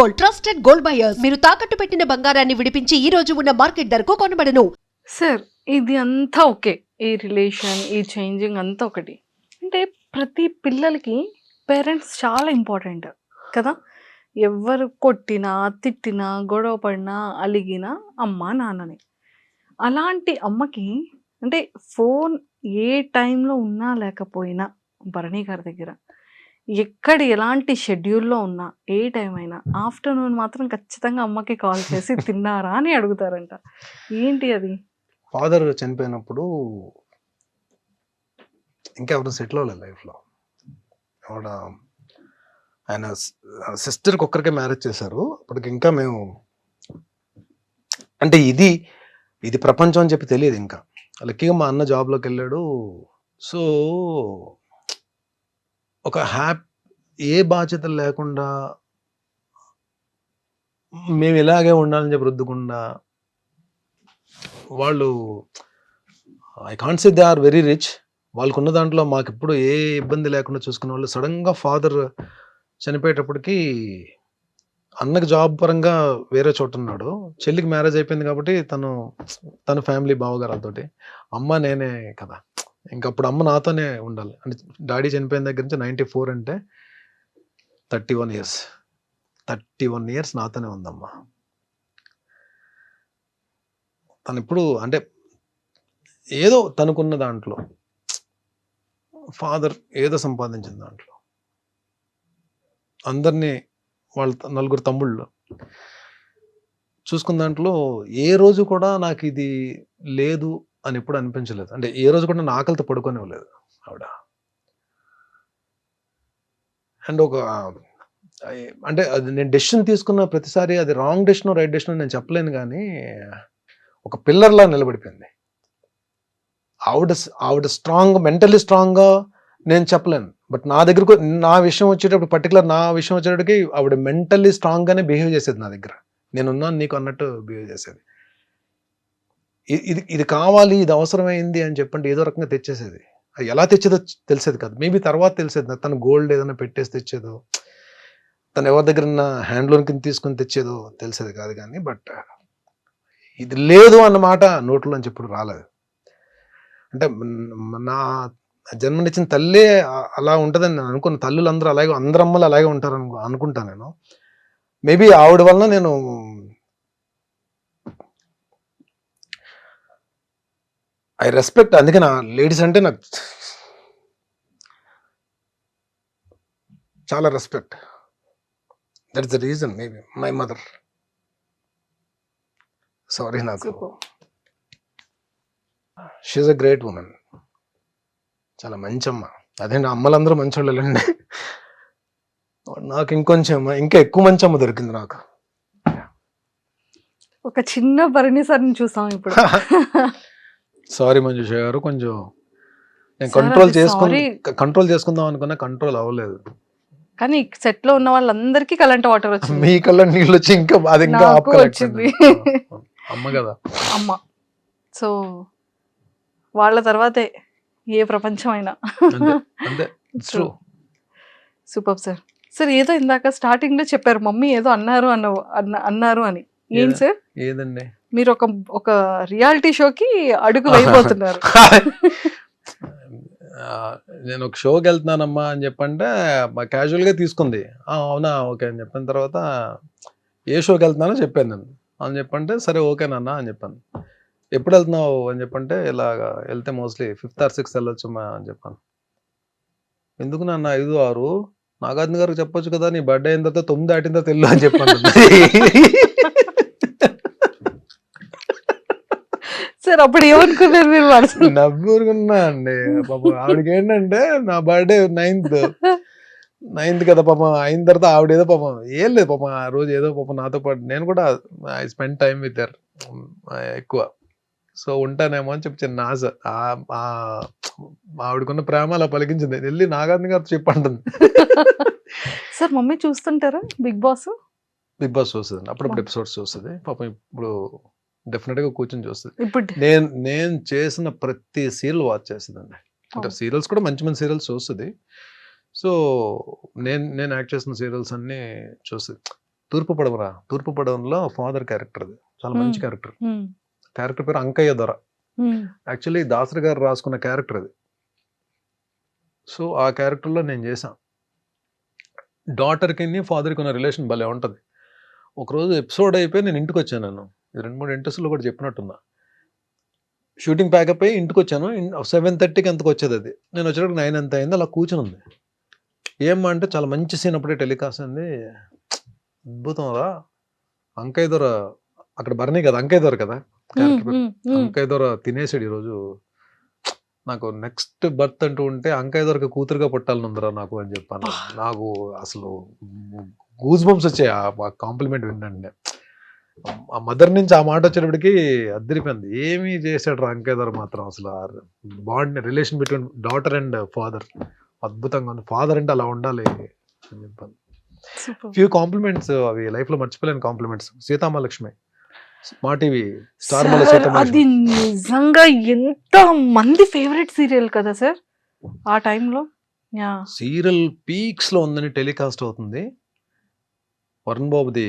Gold, trusted gold buyers. మీరు తాకట్టు పెట్టిన బంగారాన్ని విడిపించి ఈ రోజు ఉన్న మార్కెట్ ధరకు కొనబడను. సార్ ఇది అంతా ఓకే, ఈ రిలేషన్ ఈ చేంజింగ్ అంతా ఒకటి. అంటే ప్రతి పిల్లలకి పేరెంట్స్ చాలా ఇంపార్టెంట్ కదా. ఎవరు కొట్టినా తిట్టినా గొడవ పడినా అలిగినా అమ్మ నాన్నని. అలాంటి అమ్మకి అంటే ఫోన్ ఏ టైంలో ఉన్నా లేకపోయినా భరణి గారి దగ్గర ఎక్కడ ఎలాంటి షెడ్యూల్లో ఉన్నా ఏ టైం అయినా ఆఫ్టర్నూన్ మాత్రం ఖచ్చితంగా అమ్మకి కాల్ చేసి తిన్నారా అని అడుగుతారంట. ఏంటి అది? ఫాదర్ చనిపోయినప్పుడు ఇంకా ఎవరు సెటిల్ అవ్వలేదు లైఫ్లో. ఆవిడ ఆయన సిస్టర్కి ఒక్కరికే మ్యారేజ్ చేశారు. అప్పటికి ఇంకా మేము అంటే ఇది ప్రపంచం అని చెప్పి తెలియదు. ఇంకా లక్కీగా మా అన్న జాబ్లోకి వెళ్ళాడు. సో ఒక ఏ బాధ్యతలు లేకుండా మేము ఇలాగే ఉండాలని చెప్పి రుద్దకుండా వాళ్ళు I can't say they are very rich. వాళ్ళకున్న దాంట్లో మాకు ఇప్పుడు ఏ ఇబ్బంది లేకుండా చూసుకునే వాళ్ళు. సడన్గా ఫాదర్ చనిపోయేటప్పటికి అన్నకి జాబ్ పరంగా వేరే చోట ఉన్నాడు. చెల్లికి మ్యారేజ్ అయిపోయింది కాబట్టి తన ఫ్యామిలీ బావగారాలతోటి. అమ్మ నేనే కదా, ఇంకప్పుడు అమ్మ నాతోనే ఉండాలి. అంటే డాడీ చనిపోయిన దగ్గర నుంచి 94 అంటే 31 ఇయర్స్ నాతోనే ఉందమ్మ. తను ఇప్పుడు అంటే ఏదో తనకున్న దాంట్లో ఫాదర్ ఏదో సంపాదించిన దాంట్లో అందరినీ వాళ్ళ 4 తమ్ముళ్ళు చూసుకున్న దాంట్లో ఏ రోజు కూడా నాకు ఇది లేదు అని ఎప్పుడు అనిపించలేదు. అంటే ఏ రోజు కూడా నా ఆకలితో పడుకోనివ్వలేదు ఆవిడ. అండ్ అంటే అది నేను డెసిషన్ తీసుకున్న ప్రతిసారి అది రాంగ్ డెసిషన్ రైట్ డెసిషన్ నేను చెప్పలేను, కానీ ఒక పిల్లర్లా నిలబడిపోయింది ఆవిడ స్ట్రాంగ్, మెంటలీ స్ట్రాంగ్గా నేను చెప్పలేను. బట్ నా దగ్గరకు నా విషయం వచ్చేటప్పుడు పర్టికులర్ నా విషయం వచ్చేటప్పటికి ఆవిడ మెంటల్లీ స్ట్రాంగ్గానే బిహేవ్ చేసేది. నా దగ్గర నేనున్నాను నీకు అన్నట్టు బిహేవ్ చేసేది. ఇది కావాలి, ఇది అవసరమైంది అని చెప్పండి ఏదో రకంగా తెచ్చేసేది. అది ఎలా తెచ్చేదో తెలిసేది కాదు. మేబీ తర్వాత తెలిసేది. తను గోల్డ్ ఏదైనా పెట్టేసి తెచ్చేదో, తను ఎవరి దగ్గర ఉన్న హ్యాండ్లోన్ కింద తీసుకొని తెచ్చేదో తెలిసేది కాదు. కానీ బట్ ఇది లేదు అన్నమాట నోట్లోంచి ఎప్పుడు రాలేదు. అంటే నా జన్మనిచ్చిన తల్లే అలా ఉంటుందని నేను అనుకున్న. తల్లులు అందరూ అలాగే, అందరు అమ్మలు అలాగే ఉంటారు అనుకుంటా నేను. మేబీ ఆవిడ వలన నేను ఐ రెస్పెక్ట్. అందుకే నా లేడీస్ అంటే నాకు చాలా respect. That is the reason. Maybe my mother. Sorry, నాకు షీఈస్ అ గ్రేట్ ఉమెన్. చాలా మంచి అమ్మ. అదే నా అమ్మలందరూ మంచోళ్ళండి. నాకు ఇంకా ఎక్కువ మంచి అమ్మ దొరికింది నాకు. ఒక చిన్న భరణి సార్ని చూసాం ఇప్పుడు. సారీ మంజుష గారు, కొంచెం నేను కంట్రోల్ చేసుకుందాం అనుకున్నా, కంట్రోల్ అవ్వలేదు. కానీ సెట్ లో ఉన్న వాళ్ళందరికీ కరెంట్ వాటర్ వచ్చింది. మీ కళ్ళ నీళ్ళు వచ్చి ఇంకా అది ఇంకా వచ్చింది. అమ్మ కదా అమ్మ. సో వాళ్ళ తర్వాతే ఏ ప్రపంచం అయినా. Super sir. సార్ ఏదో ఇందాక స్టార్టింగ్ లో చెప్పారు మమ్మీ ఏదో అన్నారు అని. ఏం సార్? ఏదండి? మీరు ఒక రియాలిటీ షోకి అడుగు వేయబోతున్నారు. నేను ఒక షోకి వెళ్తున్నానమ్మా అని చెప్పంటే క్యాజువల్గా తీసుకుంది. అవునా, ఓకే అని చెప్పిన తర్వాత ఏ షోకి వెళ్తున్నానో చెప్పాను నేను. అని చెప్పంటే సరే ఓకేనన్నా అని చెప్పాను. ఎప్పుడు వెళ్తున్నావు అని చెప్పంటే ఇలాగా వెళ్తే మోస్ట్లీ 5th or 6th వెళ్ళొచ్చమ్మా అని చెప్పాను. ఎందుకు నాన్న 5, 6? నాగార్జున గారికి చెప్పొచ్చు కదా, నీ బర్త్డే అయిన తర్వాత 9 దాటిన తర్వాత వెళ్ళు అని చెప్పాను. సార్ అప్పుడు ఏమనుకున్నారు మీరు? నవ్వుకున్నా అండి. పాపం ఆవిడకి ఏంటంటే నా బర్త్డే 9th కదా పాపం. అయిన తర్వాత ఆవిడ ఏదో పాపం ఏం లేదు పాపం ఆ రోజు ఏదో పాపం నాతో పాటు నేను కూడా I spend time with her ఎక్కువ. సో ఉంటానేమో అని చెప్పి చిన్న ఆశ. ఆవిడకున్న ప్రేమ అలా పలికించింది. వెళ్ళి నాగార్జున గారితో చెప్పంటుంది. సార్ మమ్మీ చూస్తుంటారా బిగ్ బాస్? బిగ్ బాస్ చూస్తుంది, అప్పుడప్పుడు ఎపిసోడ్స్ చూస్తుంది. పాపం ఇప్పుడు డెఫినెట్ గా కూర్చొని చూస్తుంది. ఇప్పుడు నేను చేసిన ప్రతి సీరియల్ వాచ్ చేస్తుందండి. అంటే సీరియల్స్ కూడా మంచి మంచి సీరియల్స్ చూస్తుంది. సో నేను యాక్ట్ చేసిన సీరియల్స్ అన్ని చూస్తుంది. తూర్పు పడవలో ఫాదర్ క్యారెక్టర్ అది చాలా మంచి Hmm. క్యారెక్టర్. క్యారెక్టర్ పేరు అంకయ్య దొర. యాక్చువల్లీ దాసరి గారు రాసుకున్న క్యారెక్టర్ అది. సో ఆ క్యారెక్టర్లో నేను చేశాను. డాటర్కి ఫాదర్కి ఉన్న రిలేషన్ భలే ఉంటుంది. ఒకరోజు ఎపిసోడ్ అయిపోయి నేను ఇంటికి వచ్చాను. నేను 2-3 ఇంట్రెస్ట్లో కూడా చెప్పినట్టున్నా. షూటింగ్ ప్యాకప్ అయ్యి ఇంటికి వచ్చాను. 7:30కి ఎంతకు వచ్చేది అది. నేను వచ్చేటప్పుడు 9 ఎంత అయింది. అలా కూర్చుని ఉంది. ఏమ్మా అంటే చాలా మంచి సీన్ అప్పుడే టెలికాస్ట్ అయింది. అద్భుతం రా అంకయ్య దొర అక్కడ బర్నీ కదా అంకయ్య దొర కదా క్యారెక్టర్ పేరు. అంకయ్య దొర తినేసాడు ఈరోజు. నాకు నెక్స్ట్ బర్త్ అంటూ ఉంటే అంకయ్య దొరకి కూతురుగా పుట్టాలనుందిరా నాకు అని చెప్పాను. నాకు అసలు గూస్ బంప్స్ వచ్చాయి ఆ కాంప్లిమెంట్ వినండి. ఆ మదర్ నుంచి ఆ మాట వచ్చేటప్పటికి అద్దరిపోయింది. ఏమీ చేశాడు రా అంకయ్య దొర మాత్రం. అసలు bond relation between daughter and father అద్భుతంగా ఉంది. ఫాదర్ అంటే అలా ఉండాలి అని చెప్పాను. ఫ్యూ కాంప్లిమెంట్స్ అవి లైఫ్ లో మర్చిపోలేని కాంప్లిమెంట్స్. సీతామహాలక్ష్మి మా టీవీ స్టార్ మల అది సీతామహాలక్ష్మి నిజంగా ఎంత మంది ఫేవరెట్ సీరియల్ కదా సార్ ఆ టైంలో. యా సీరియల్ పీక్స్ లో ఉందని టెలికాస్ట్ అవుతుంది. వరుణ్ బాబుది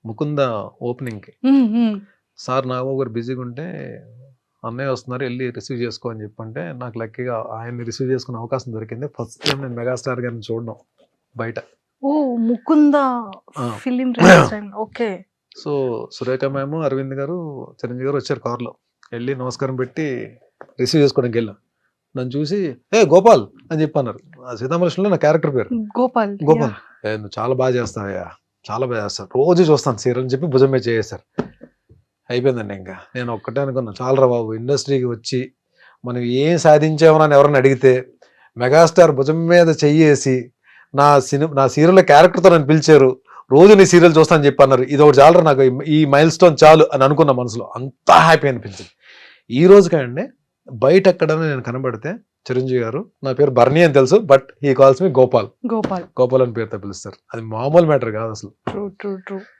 ముకుంద ఓపెనింగ్ కి సార్ నాగబాబు గారు బిజీగా ఉంటే అన్నయ్య వస్తున్నారు వెళ్ళి రిసీవ్ చేసుకో అని చెప్పంటే నాకు లక్కీగా ఆయన్ని రిసీవ్ చేసుకునే అవకాశం దొరికింది. ఫస్ట్ టైం నేను మెగాస్టార్ గారిని చూడడం బయట. ఓ ముకుంద ఆ. Film release time. Okay. So Surekha ma'am Aravind garu Chiranjeevi గారు వచ్చారు కార్లో. వెళ్ళి నమస్కారం పెట్టి రిసీవ్ చేసుకోవడానికి వెళ్ళాం. నన్ను చూసి ఏ గోపాల్ అని చెప్పి అన్నారు. ఆ సీతామహాలక్ష్మిలో నా క్యారెక్టర్ పేరు గోపాల్. గోపాల్. నువ్వు చాలా బాగా చేస్తావయ్యా, చాలా బాగా చేస్తాను, రోజు చూస్తాను సీరియల్ అని చెప్పి భుజం మీద చేసేసారు. అయిపోయిందండి. ఇంకా నేను ఒక్కటే అనుకున్నా, చాలరా బాబు ఇండస్ట్రీకి వచ్చి మనం ఏం సాధించామని ఎవరైనా అడిగితే మెగాస్టార్ భుజం మీద చెయ్యేసి నా సీరియల్ క్యారెక్టర్తో నన్ను పిలిచారు, రోజు నీ సీరియల్ చూస్తాను చెప్పి అన్నారు. ఇది ఒకటి చాలరా నాకు, ఈ మైల్ స్టోన్ చాలు అని అనుకున్న మనసులో. అంతా హ్యాపీ అనిపించింది. ఈ రోజు కండి బయట ఎక్కడైనా నేను కనబడితే చిరంజీవి గారు నా పేరు బర్నీ అని తెలుసు, బట్ హీ కాల్స్ మీ గోపాల్. గోపాల్ గోపాల్ అని పేరుతో పిలుస్తారు. అది మామూలు మ్యాటర్ కాదు అసలు. True true true.